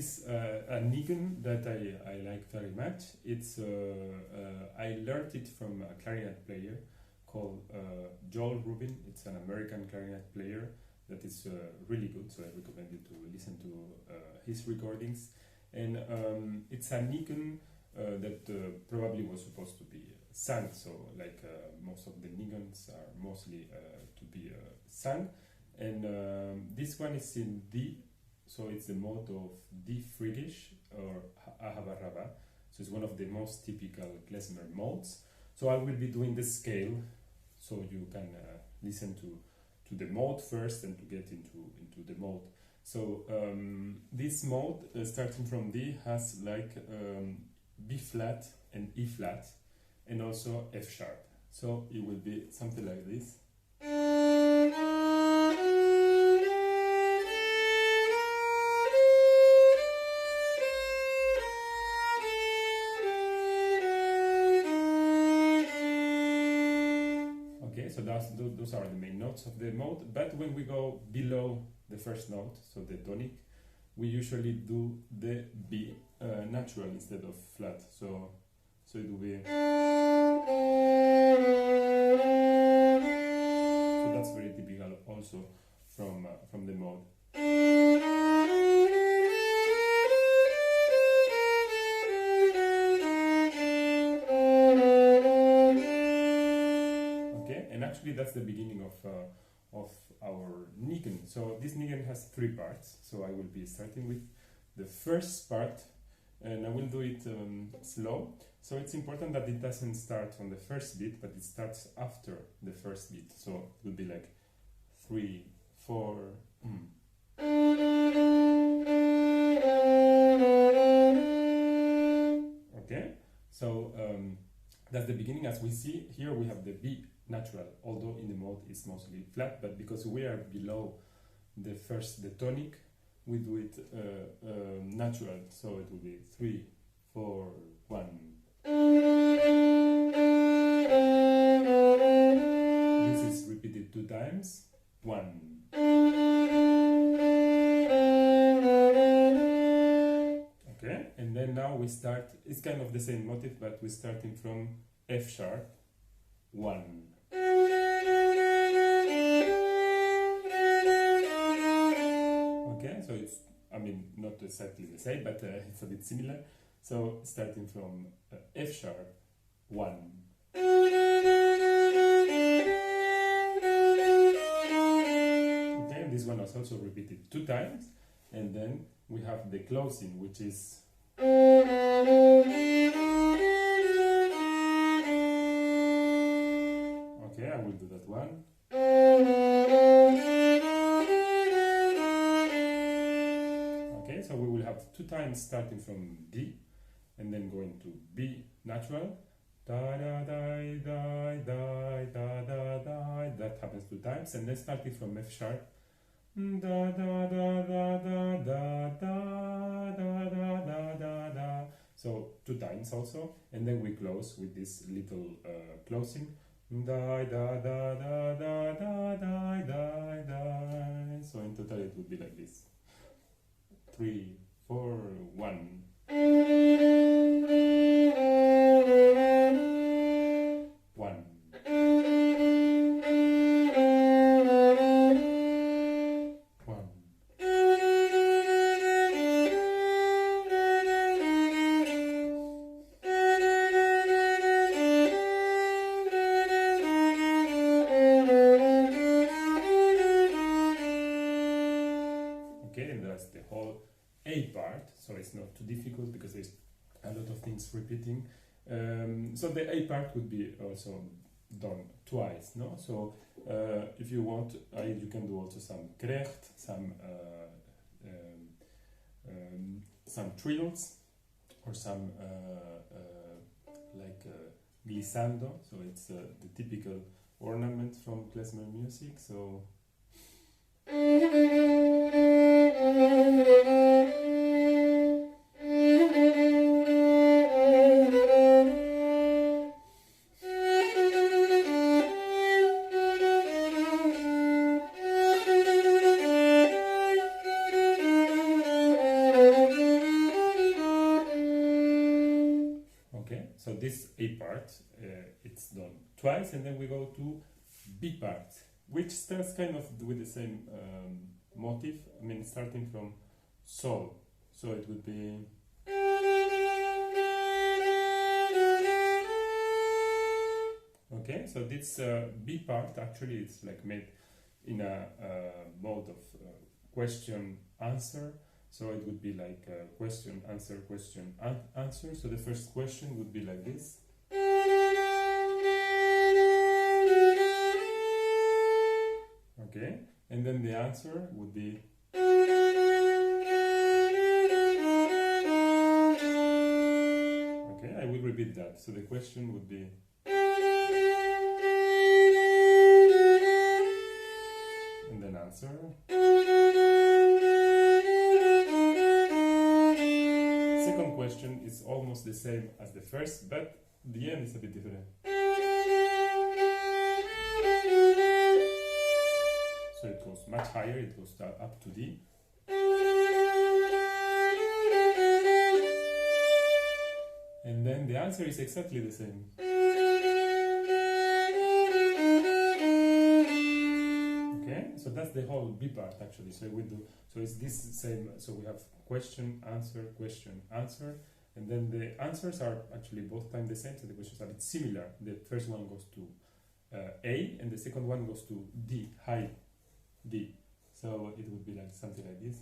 is a nigun that I like very much. It's I learned it from a clarinet player called Joel Rubin. It's an American clarinet player that is really good, so I recommend you to listen to his recordings. And it's a nigun that probably was supposed to be sung, so like most of the niguns are mostly to be sung. And this one is in D, so it's the mode of D Frigish or Ahabaraba. So it's one of the most typical klezmer modes. So I will be doing the scale, so you can listen to the mode first and to get into the mode. So this mode, starting from D, has like B flat and E flat, and also F sharp. So it will be something like this. Okay, so those are the main notes of the mode. But when we go below the first note, so the tonic, we usually do the B natural instead of flat. So it will be. So that's very typical also from the mode. Okay, and actually that's the beginning of our nigun. So this nigun has 3 parts. So I will be starting with the first part, and I will do it slow. So it's important that it doesn't start on the first beat, but it starts after the first beat. So it will be like 3, 4. Okay, so that's the beginning. As we see here, we have the B natural, although in the mode it's mostly flat, but because we are below the tonic, we do it natural. So it will be 3, 4, 1. This is repeated 2 times. 1. Okay, and then now we start. It's kind of the same motive, but we're starting from F sharp. 1. Okay, so it's, I mean, not exactly the same, but it's a bit similar. So starting from F sharp, 1. Okay, this one was also repeated 2 times, and then we have the closing, which is. Okay, I will do that one. Okay, so we will have 2 times starting from D, and then going to B natural. Da da da da da da da da. That happens 2 times, and then starting from F sharp. Da da da da da da da da da da da. So 2 times also, and then we close with this little closing. Da da da da da da da da da. So in total it would be like this. 3, 4, 1. The whole A part, so it's not too difficult because there's a lot of things repeating. So the A part would be also done twice, no? So if you want, you can do also some krecht, some trills, or some like glissando. So it's the typical ornament from klezmer music. So. So this A part, it's done twice, and then we go to B part, which starts kind of with the same motif. I mean, starting from Sol. So it would be. Okay, so this B part actually it's like made in a mode of question answer. So it would be like question answer answer. So the first question would be like this. Okay, and then the answer would be. Okay, I will repeat that. So the question would be. And then answer. Second question is almost the same as the first, but the end is a bit different. So it goes much higher, it goes up to D. And then the answer is exactly the same. Okay, so that's the whole B part actually. So we do, so it's this same, so we have question, answer, and then the answers are actually both times the same, so the questions are a bit similar. The first one goes to A, and the second one goes to D, high D. So it would be like something like this.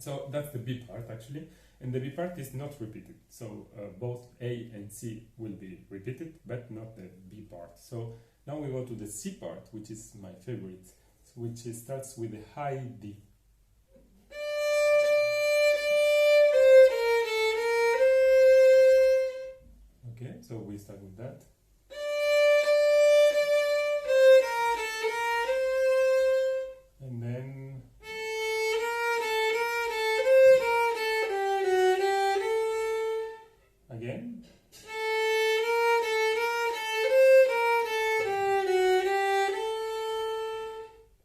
So that's the B part actually, and the B part is not repeated. So both A and C will be repeated, but not the B part. So now we go to the C part, which is my favorite, which starts with a high D. Okay, so we start with that. And then again.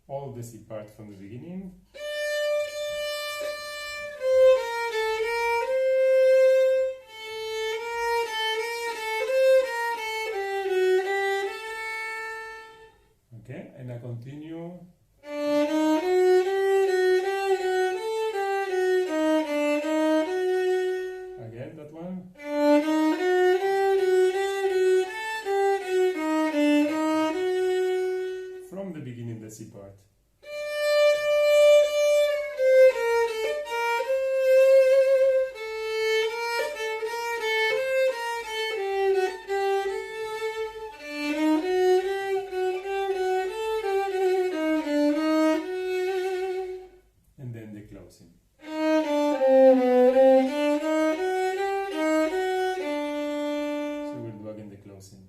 All the C part from the beginning. Okay, and I continue. Again, that one. From the beginning, the C part. And then the closing. So we'll do again the closing.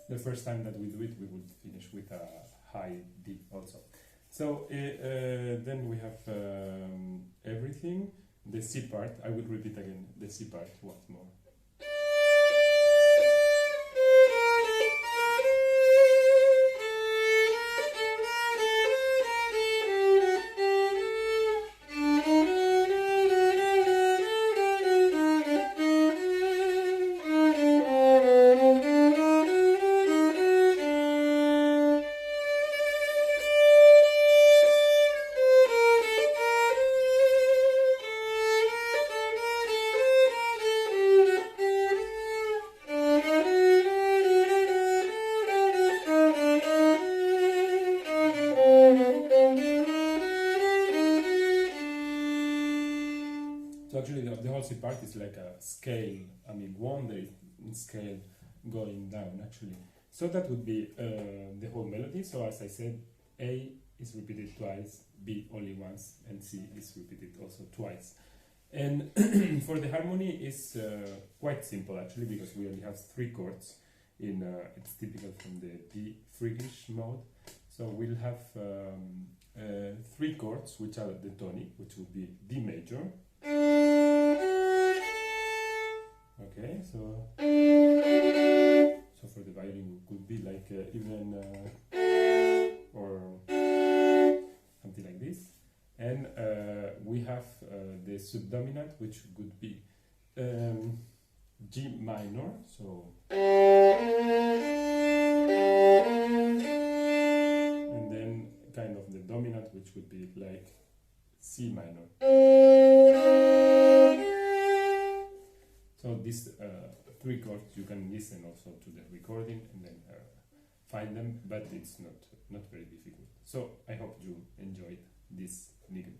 The first time that we do it, we will finish with a high D also. So then we have everything. The C part, I will repeat again the C part once more. So actually the whole C part is like a scale, I mean one day scale going down actually. So that would be the whole melody. So as I said, A is repeated twice, B only once, and C is repeated also twice. And for the harmony is quite simple actually, because we only have 3 chords. it's typical from the D freakish mode. So we'll have 3 chords, which are the tonic, which would be D major. Okay, so for the violin it could be like even or something like this. And we have the subdominant, which could be G minor, so, and then kind of the dominant, which would be like C minor. So these 3 chords, you can listen also to the recording and then find them, but it's not very difficult. So I hope you enjoyed this niggle.